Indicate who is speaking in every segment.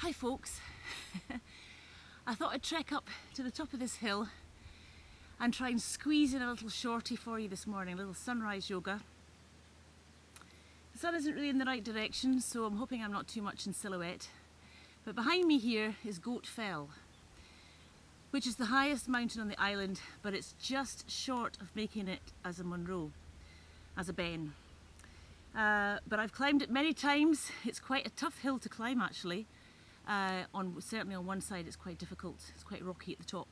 Speaker 1: Hi folks, I thought I'd trek up to the top of this hill and try and squeeze in a little shorty for you this morning, a little sunrise yoga. The sun isn't really in the right direction, so I'm hoping I'm not too much in silhouette. But behind me here is Goatfell, which is the highest mountain on the island, but it's just short of making it as a Munro, as a Ben. But I've climbed it many times. It's quite a tough hill to climb actually. Certainly on one side it's quite difficult, it's quite rocky at the top.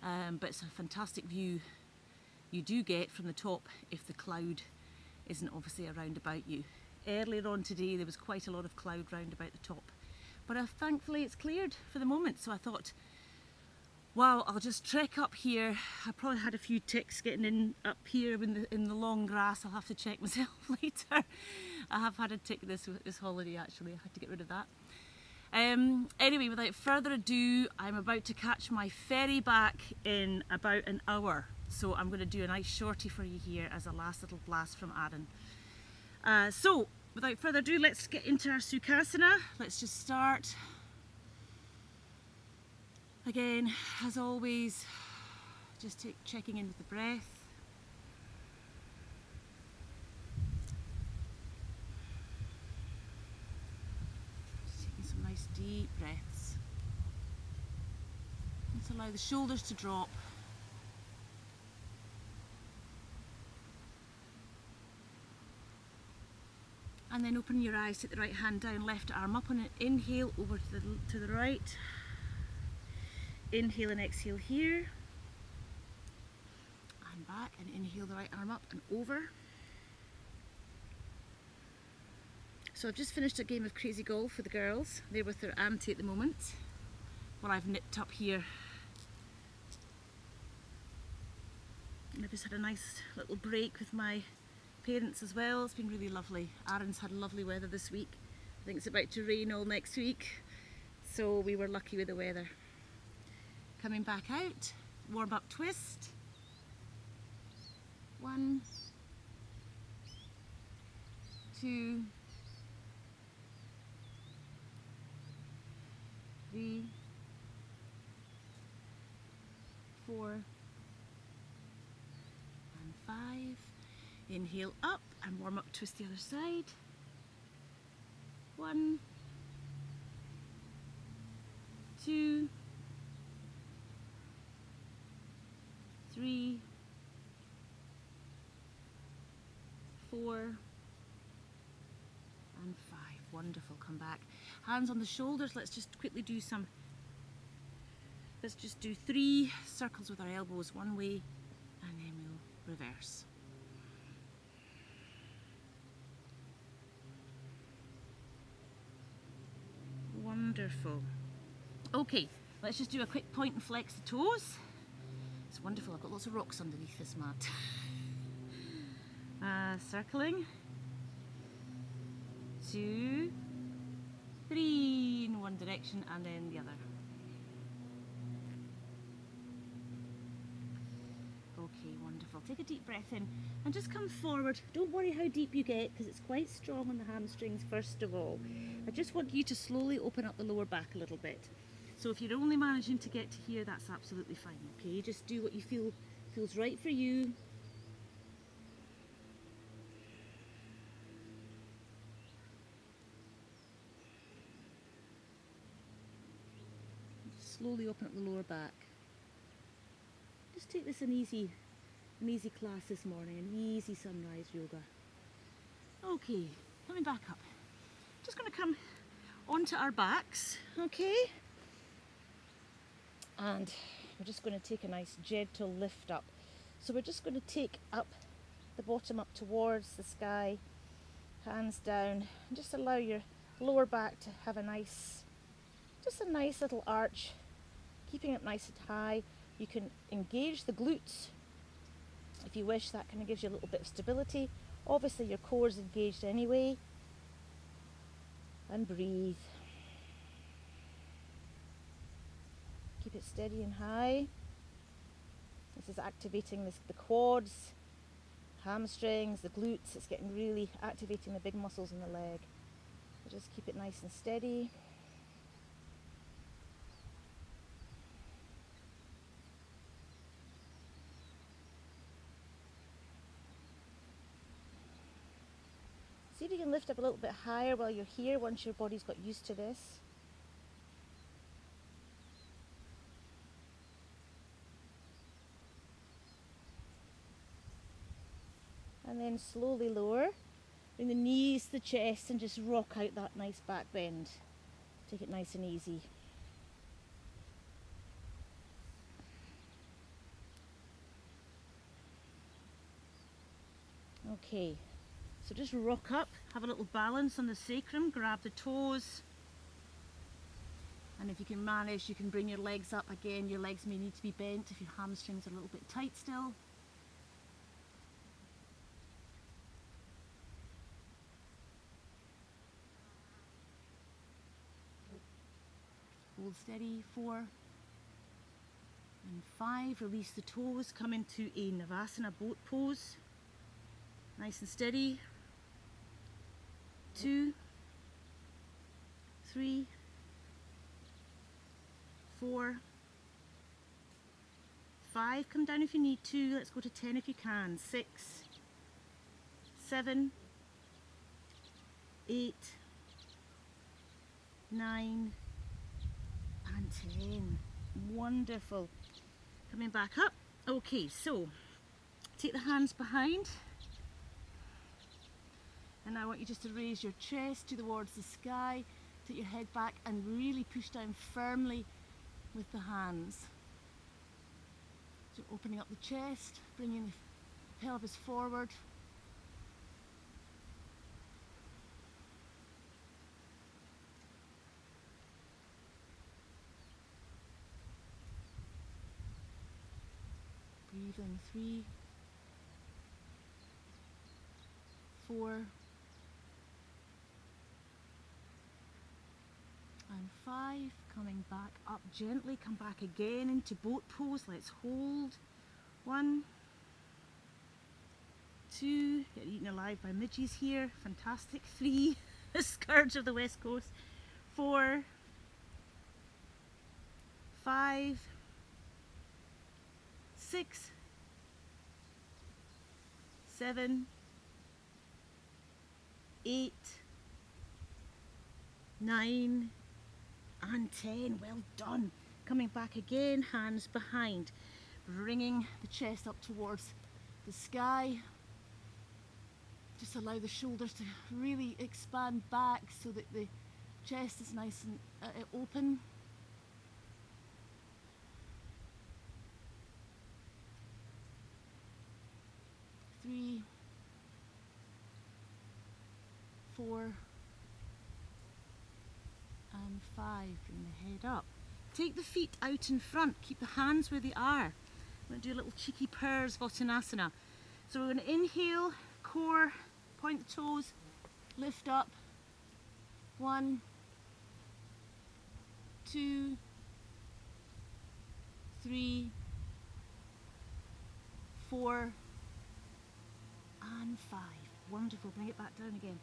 Speaker 1: But it's a fantastic view you do get from the top if the cloud isn't obviously around about you. Earlier on today there was quite a lot of cloud round about the top, but thankfully it's cleared for the moment, so I thought, wow, I'll just trek up here. I probably had a few ticks getting in up here in the long grass. I'll have to check myself later. I have had a tick this holiday actually, I had to get rid of that. Anyway, without further ado, I'm about to catch my ferry back in about an hour. So I'm going to do a nice shorty for you here as a last little blast from Arran. So without further ado, let's get into our Sukhasana. Let's just start. Again, as always, just checking in with the breath. Nice deep breaths. Let's allow the shoulders to drop. And then open your eyes, take the right hand down, left arm up on an inhale over to the right. Inhale and exhale here. And back, and inhale the right arm up and over. So I've just finished a game of crazy golf with the girls. They're with their auntie at the moment, while I've nipped up here. And I've just had a nice little break with my parents as well. It's been really lovely. Arran's had lovely weather this week. I think it's about to rain all next week, so we were lucky with the weather. Coming back out, warm up twist. 1, 2, 3, 4, and 5. Inhale up and warm up, twist the other side. 1, 2, 3, 4, and 5. Wonderful. Come back. Hands on the shoulders. Let's just do 3 circles with our elbows one way, and then we'll reverse. Wonderful. Okay, let's just do a quick point and flex the toes. It's wonderful. I've got lots of rocks underneath this mat. Circling. 2, 3 in one direction and then the other. Okay, wonderful. Take a deep breath in and just come forward. Don't worry how deep you get, because it's quite strong on the hamstrings first of all. I just want you to slowly open up the lower back a little bit. So if you're only managing to get to here, that's absolutely fine, okay? Just do what you feel feels right for you. Slowly open up the lower back. Just take this an easy class this morning, an easy sunrise yoga. Okay, coming back up. Just going to come onto our backs, okay? And we're just going to take a nice gentle lift up. So we're just going to take up the bottom up towards the sky, hands down, and just allow your lower back to have a nice little arch, keeping it nice and high. You can engage the glutes if you wish. That kind of gives you a little bit of stability. Obviously your core is engaged anyway. And breathe. Keep it steady and high. This is activating the quads, hamstrings, the glutes. It's getting really activating the big muscles in the leg. So just keep it nice and steady. if you can lift up a little bit higher while you're here once your body's got used to this. And then slowly lower. Bring the knees to the chest and just rock out that nice back bend. Take it nice and easy. Okay, so just rock up, have a little balance on the sacrum, grab the toes. And if you can manage, you can bring your legs up again. Your legs may need to be bent if your hamstrings are a little bit tight still. Hold steady, 4 and 5. Release the toes, come into a Navasana boat pose. Nice and steady. 2, 3, 4, 5. Come down if you need to. Let's go to 10 if you can. 6, 7, 8, 9, and 10. Wonderful. Coming back up. Okay, so take the hands behind. And now I want you just to raise your chest towards the sky. Take your head back and really push down firmly with the hands. So opening up the chest, bringing the pelvis forward. Breathe in 3, 4, and 5. Coming back up gently, come back again into boat pose. Let's hold. 1, 2, get eaten alive by midges here. Fantastic. 3, the scourge of the west coast. 4, 5, 6, 7, 8, 9, and 10. Well done. Coming back again, hands behind, bringing the chest up towards the sky. Just allow the shoulders to really expand back so that the chest is nice and open. Three, 4, and 5. Bring the head up. Take the feet out in front. Keep the hands where they are. I'm going to do a little cheeky purrs Vattanasana. So we're going to inhale, core, point the toes, lift up. 1, 2, 3, 4, and 5. Wonderful. Bring it back down again.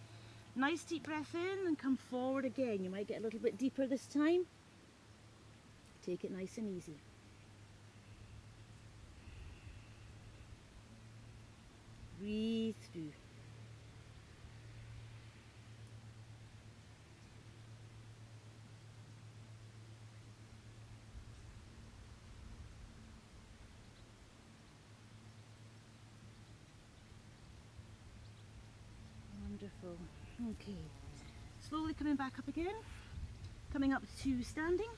Speaker 1: Nice deep breath in and come forward again. You might get a little bit deeper this time. Take it nice and easy. Breathe through. Wonderful. Okay. Slowly coming back up again. Coming up to standing.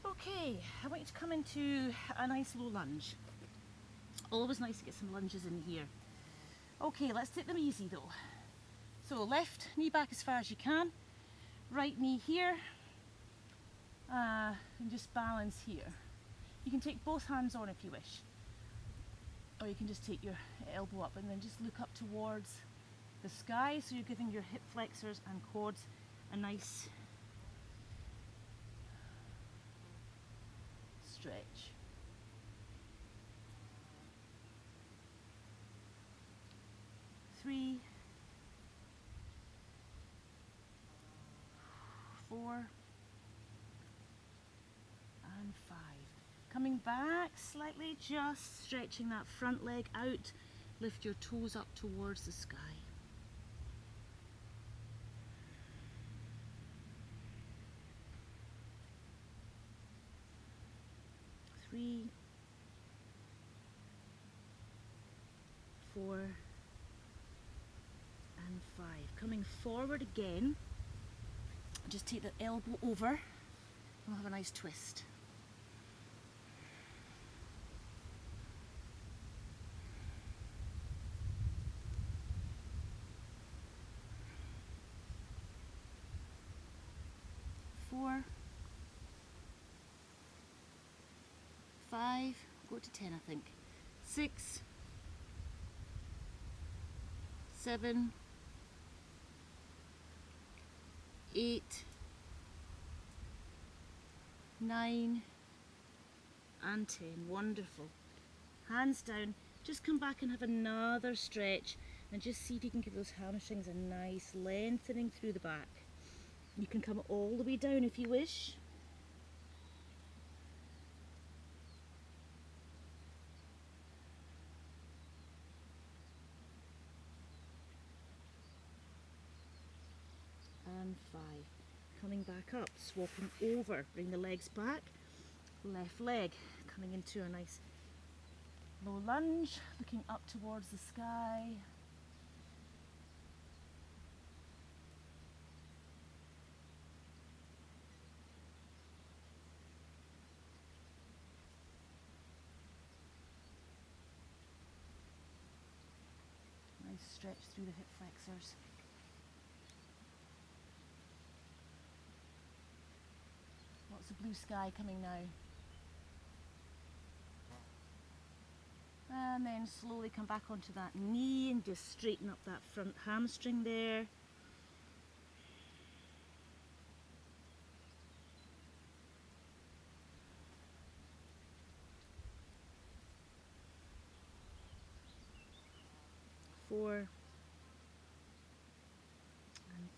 Speaker 1: Okay, I want you to come into a nice low lunge. Always nice to get some lunges in here. Okay, let's take them easy though. So left knee back as far as you can. Right knee here. And just balance here. You can take both hands on if you wish. Or you can just take your elbow up and then just look up towards the sky. So you're giving your hip flexors and quads a nice stretch. Three, 4, and 5. Coming back slightly, just stretching that front leg out. Lift your toes up towards the sky. 4 and 5. Coming forward again, just take the elbow over and we'll have a nice twist. 4, 5, go to 10 I think, 6, 7, 8, 9 and 10. Wonderful. Hands down, just come back and have another stretch and just see if you can give those hamstrings a nice lengthening through the back. You can come all the way down if you wish. And 5. Coming back up, swapping over, bring the legs back, left leg coming into a nice low lunge, looking up towards the sky. Nice stretch through the hip flexors. Lots of blue sky coming now. And then slowly come back onto that knee and just straighten up that front hamstring there. Four and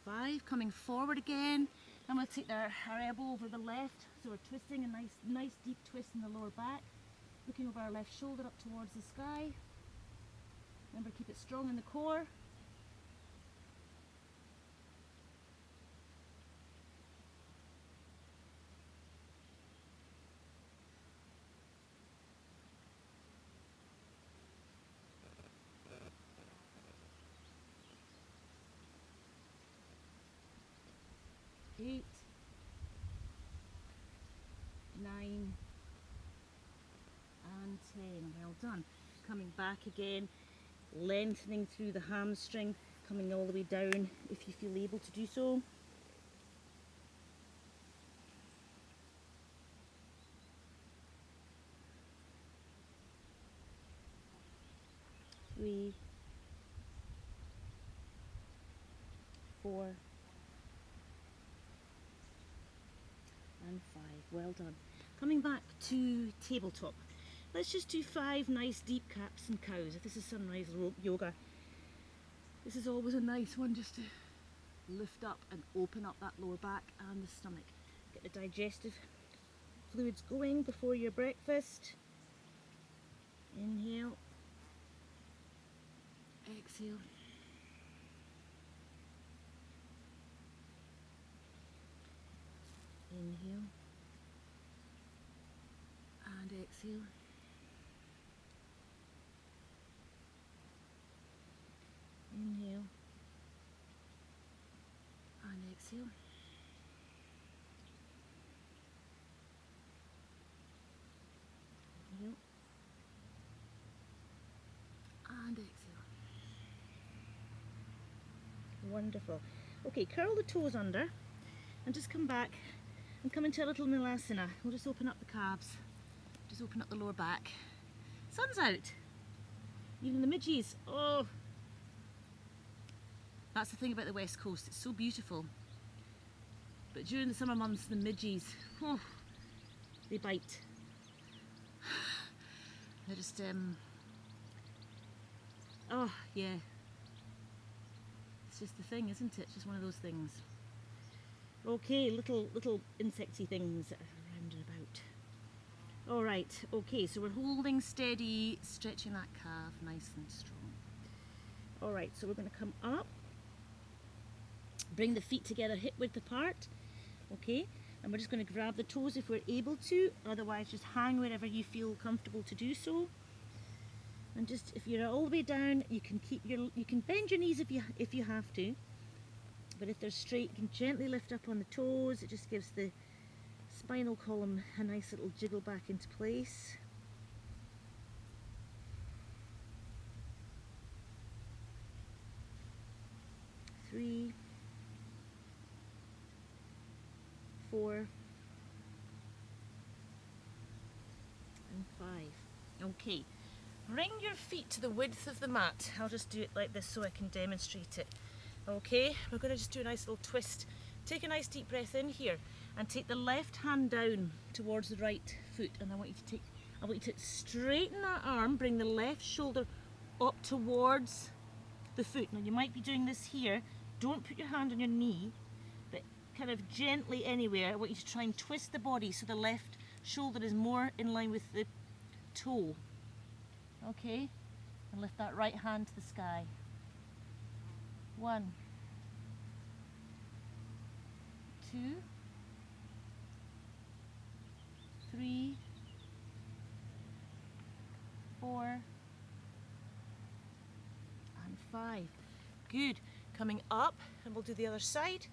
Speaker 1: 5. Coming forward again. And we'll take our elbow over the left, so we're twisting a nice deep twist in the lower back. Looking over our left shoulder up towards the sky. Remember, keep it strong in the core. Eight, 9 and 10. Well done. Coming back again, lengthening through the hamstring, coming all the way down if you feel able to do so. 3, 4 and 5. Well done. Coming back to tabletop. Let's just do 5 nice deep cats and cows. If this is sunrise yoga, this is always a nice one, just to lift up and open up that lower back and the stomach. Get the digestive fluids going before your breakfast. Inhale. Exhale. Inhale. And exhale. Inhale. And exhale. Inhale. And exhale. Wonderful. Okay, curl the toes under and just come back and come into a little Nilasana. We'll just open up the calves, just open up the lower back. Sun's out, even the midges. Oh, that's the thing about the West Coast, it's so beautiful. But during the summer months, the midges, oh, they bite. They're just, oh yeah. It's just the thing, isn't it? It's just one of those things. Okay, little insecty things that are around and about. All right, okay, so we're holding steady, stretching that calf nice and strong. All right, so we're going to come up, bring the feet together hip width apart, okay, and we're just going to grab the toes if we're able to, otherwise just hang wherever you feel comfortable to do so. And just, if you're all the way down, you can bend your knees if you have to. But if they're straight, you can gently lift up on the toes. It just gives the spinal column a nice little jiggle back into place. Three, 4, and 5. Okay, bring your feet to the width of the mat. I'll just do it like this so I can demonstrate it. Okay, we're going to just do a nice little twist. Take a nice deep breath in here and take the left hand down towards the right foot, and I want you to straighten that arm, bring the left shoulder up towards the foot. Now you might be doing this here. Don't put your hand on your knee, but kind of gently anywhere. I want you to try and twist the body so the left shoulder is more in line with the toe. Okay, and lift that right hand to the sky. 1, 2, 3, 4, and 5. Good. Coming up, and we'll do the other side.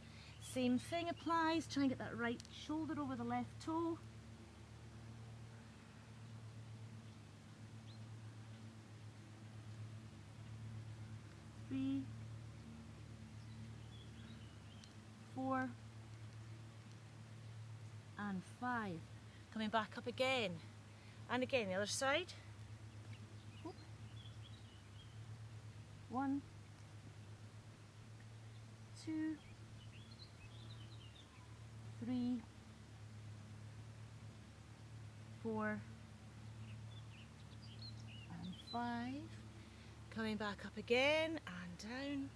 Speaker 1: Same thing applies. Try and get that right shoulder over the left toe. 3, 4, and 5. Coming back up again. And again, the other side. 1, 2, 3, 4, and 5. Coming back up again and down.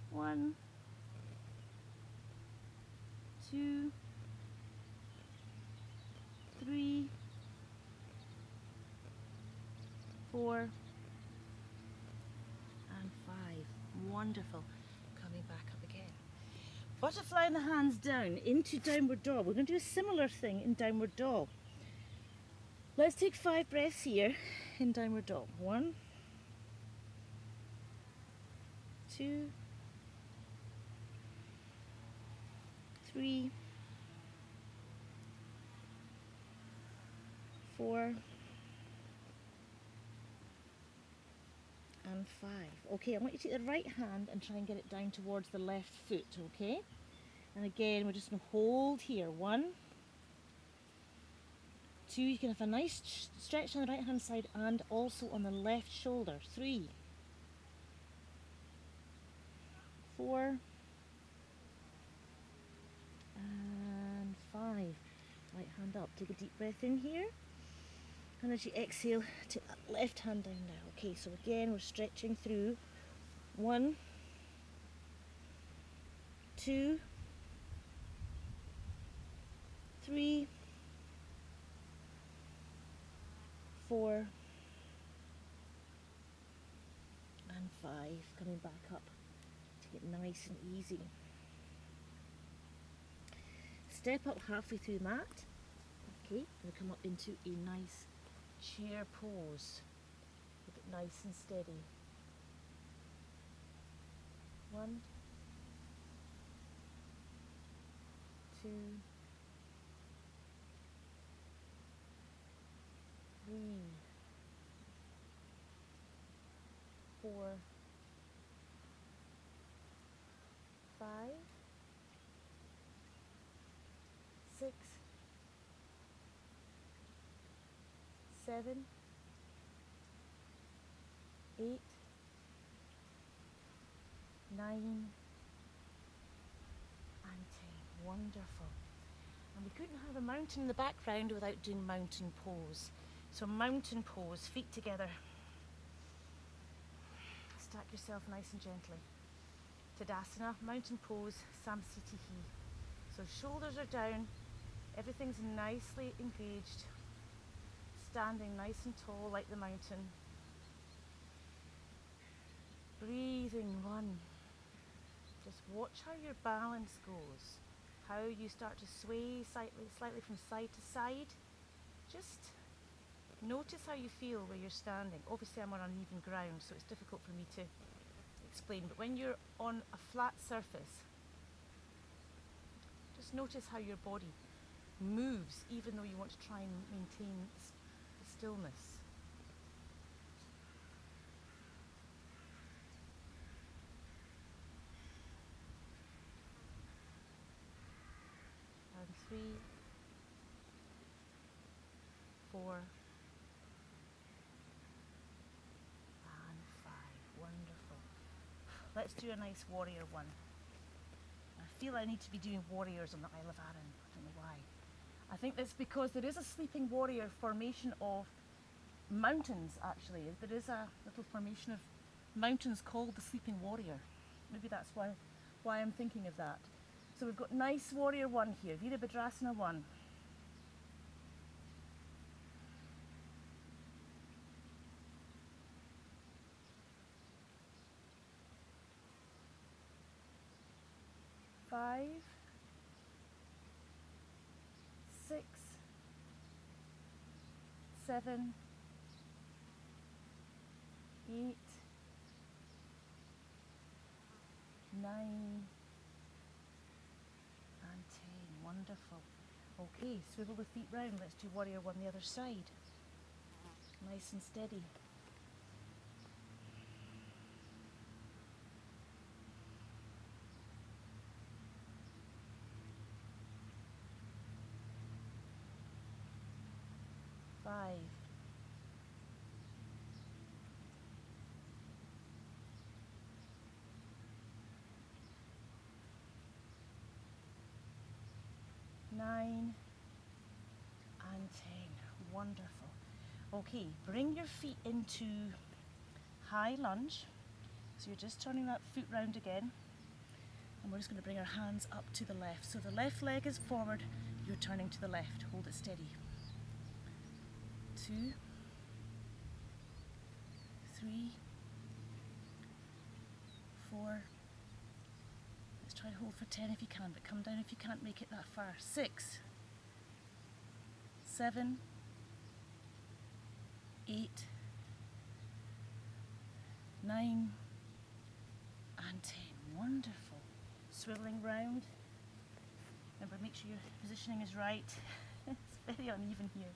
Speaker 1: 1, 2, 3, 4, and 5. Wonderful. Coming back up again. Butterfly in the hands down into downward dog. We're going to do a similar thing in downward dog. Let's take 5 breaths here in downward dog. 1, 2, 3, 4, and 5. Okay, I want you to take the right hand and try and get it down towards the left foot, okay? And again, we're just going to hold here. 1, 2, you can have a nice stretch on the right hand side and also on the left shoulder. 3, 4, and 5. Right hand up. Take a deep breath in here. And as you exhale, take that left hand down now. Okay, so again, we're stretching through. 1, 2, 3, 4, and 5. Coming back up to get nice and easy. Step up halfway through the mat. Okay, and come up into a nice chair pose. Keep it nice and steady. 1, 2, 3, 4, 5, 6, 7, 8, 9, and 10. Wonderful. And we couldn't have a mountain in the background without doing mountain pose. So mountain pose, feet together. Stack yourself nice and gently. Tadasana, mountain pose, Samsitihi. So shoulders are down, everything's nicely engaged. Standing nice and tall like the mountain. Breathing. 1. Just watch how your balance goes. How you start to sway slightly from side to side. Just Notice how you feel where you're standing. Obviously I'm on uneven ground, so it's difficult for me to explain, but when you're on a flat surface, just notice how your body moves, even though you want to try and maintain the stillness. And 3, 4, and 5. Wonderful. Let's do a nice warrior one. I feel I need to be doing warriors on the Isle of Arran. I don't know why. I think that's because there is a sleeping warrior formation of mountains, actually. There is a little formation of mountains called the sleeping warrior. Maybe that's why I'm thinking of that. So we've got nice warrior one here, Virabhadrasana 1. Five, 6, 7, 8, 9, and 10. Wonderful. Okay, swivel the feet round. Let's do warrior one the other side. Nice and steady. Five, 9, and 10. Wonderful. Okay, bring your feet into high lunge. So you're just turning that foot round again. And we're just going to bring our hands up to the left. So the left leg is forward, you're turning to the left. Hold it steady. 2, 3, 4. Let's try and hold for 10 if you can, but come down if you can't make it that far. 6, 7, 8, 9, and 10. Wonderful. Swiveling round. Remember, make sure your positioning is right. It's very uneven here.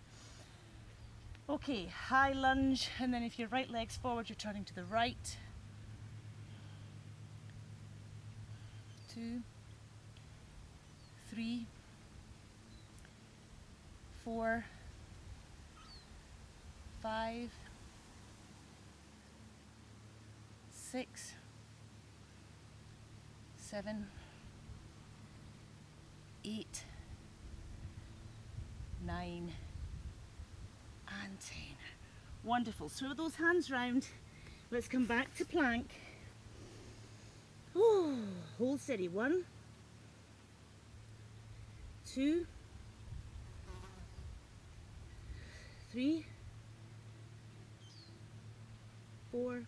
Speaker 1: Okay, high lunge, and then if your right leg's forward, you're turning to the right. 2, 3, 4, 5, 6, 7, 8, 9, and 10. Wonderful. Throw those hands round. Let's come back to plank. Ooh, hold steady. 1, 2, 3, 4,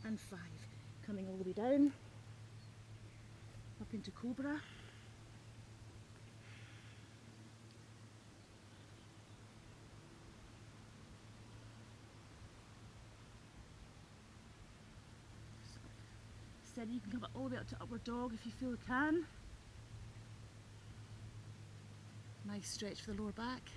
Speaker 1: and 5. Coming all the way down, up into Cobra. Steady, you can come all the way up to upward dog if you feel you can. Nice stretch for the lower back.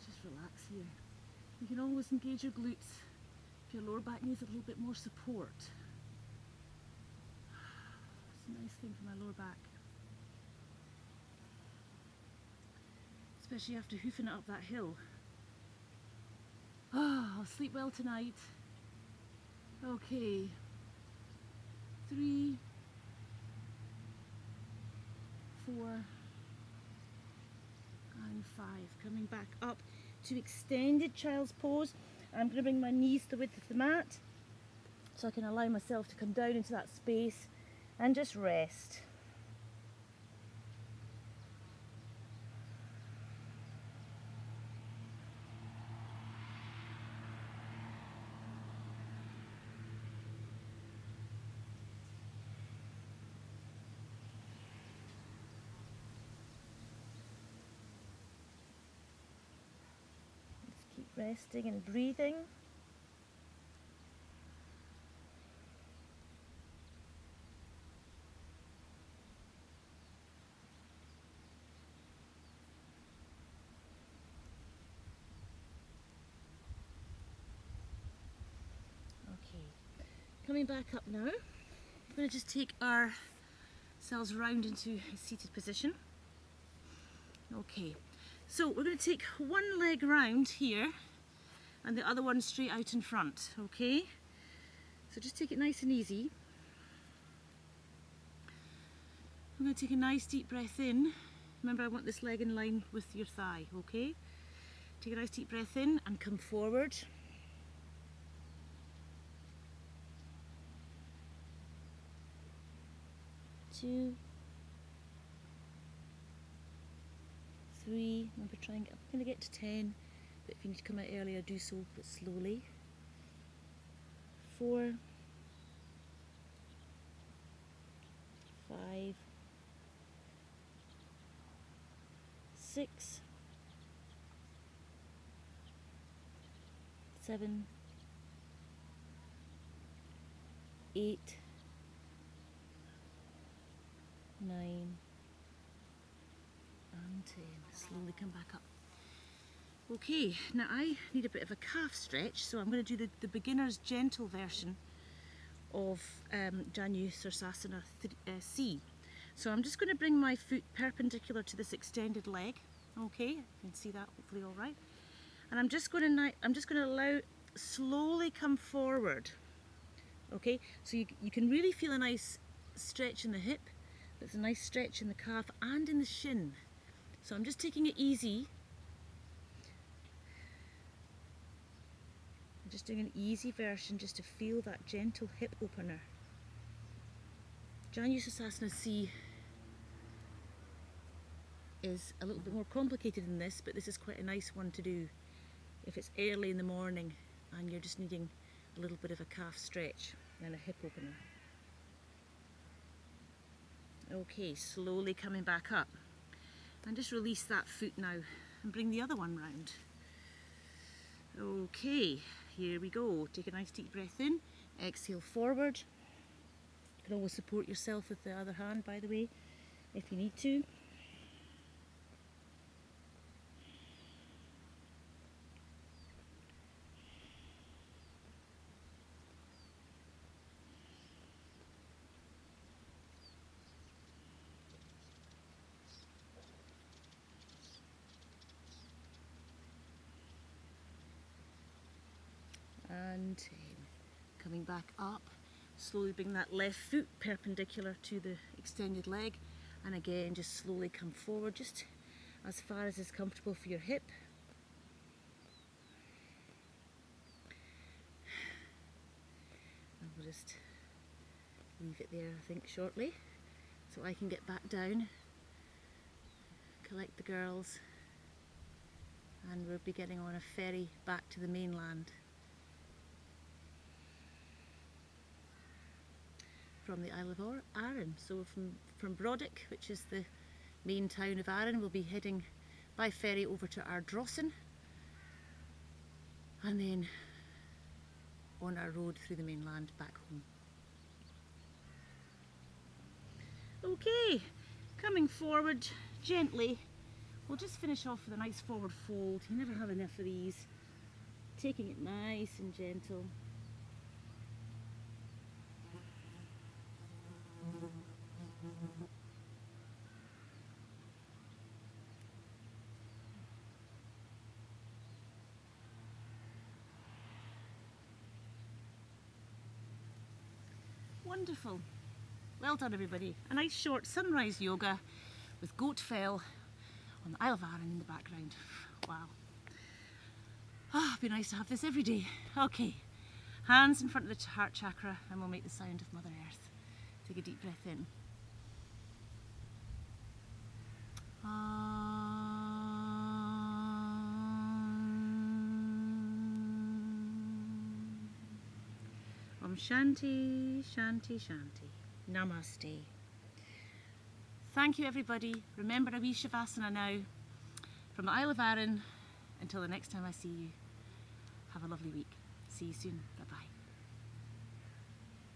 Speaker 1: Just relax here. You can always engage your glutes if your lower back needs a little bit more support. It's a nice thing for my lower back. Especially after hoofing it up that hill. I'll sleep well tonight. Okay. 3, 4, and 5. Coming back up to extended child's pose. I'm going to bring my knees to the width of the mat so I can allow myself to come down into that space and just rest. resting and breathing. Okay, coming back up now, I'm going to just take ourselves round into a seated position. Okay, so we're going to take one leg round here and the other one straight out in front, okay? So just take it nice and easy. I'm going to take a nice deep breath in. Remember, I want this leg in line with your thigh, okay? Take a nice deep breath in and come forward. 2, 3, remember I'm going to get to 10, but if you need to come out earlier, do so, but slowly. 4, 5, 6, 7, 8, 9, and 10. Slowly come back up. Okay, now I need a bit of a calf stretch, so I'm going to do the beginner's gentle version of Janu Sirsasana C. So I'm just going to bring my foot perpendicular to this extended leg. Okay, you can see that hopefully all right. And I'm just going to allow slowly come forward. Okay, so you can really feel a nice stretch in the hip. There's a nice stretch in the calf and in the shin. So I'm just taking it easy. I'm just doing an easy version just to feel that gentle hip opener. Janu Sirsasana C is a little bit more complicated than this, but this is quite a nice one to do if it's early in the morning and you're just needing a little bit of a calf stretch and a hip opener. Okay, slowly coming back up. And just release that foot now and bring the other one round. Okay, here we go. Take a nice deep breath in, exhale forward. You can always support yourself with the other hand, by the way, if you need to. And coming back up, slowly bring that left foot perpendicular to the extended leg, and again just slowly come forward just as far as is comfortable for your hip. And we'll just leave it there, I think, shortly, so I can get back down, collect the girls, and we'll be getting on a ferry back to the mainland. From the Isle of Arran. So from Brodick, which is the main town of Arran, we'll be heading by ferry over to Ardrossan and then on our road through the mainland back home. Okay, coming forward gently, we'll just finish off with a nice forward fold. You never have enough of these. Taking it nice and gentle. Wonderful. Well done, everybody. A nice short sunrise yoga with Goatfell on the Isle of Arran in the background. Wow. Ah, it'd be nice to have this every day. Okay, hands in front of the heart chakra and we'll make the sound of Mother Earth. Take a deep breath in. Om Shanti, Shanti, Shanti. Namaste. Thank you, everybody. Remember a wee Shavasana now from the Isle of Arran until the next time I see you. Have a lovely week. See you soon. Bye bye.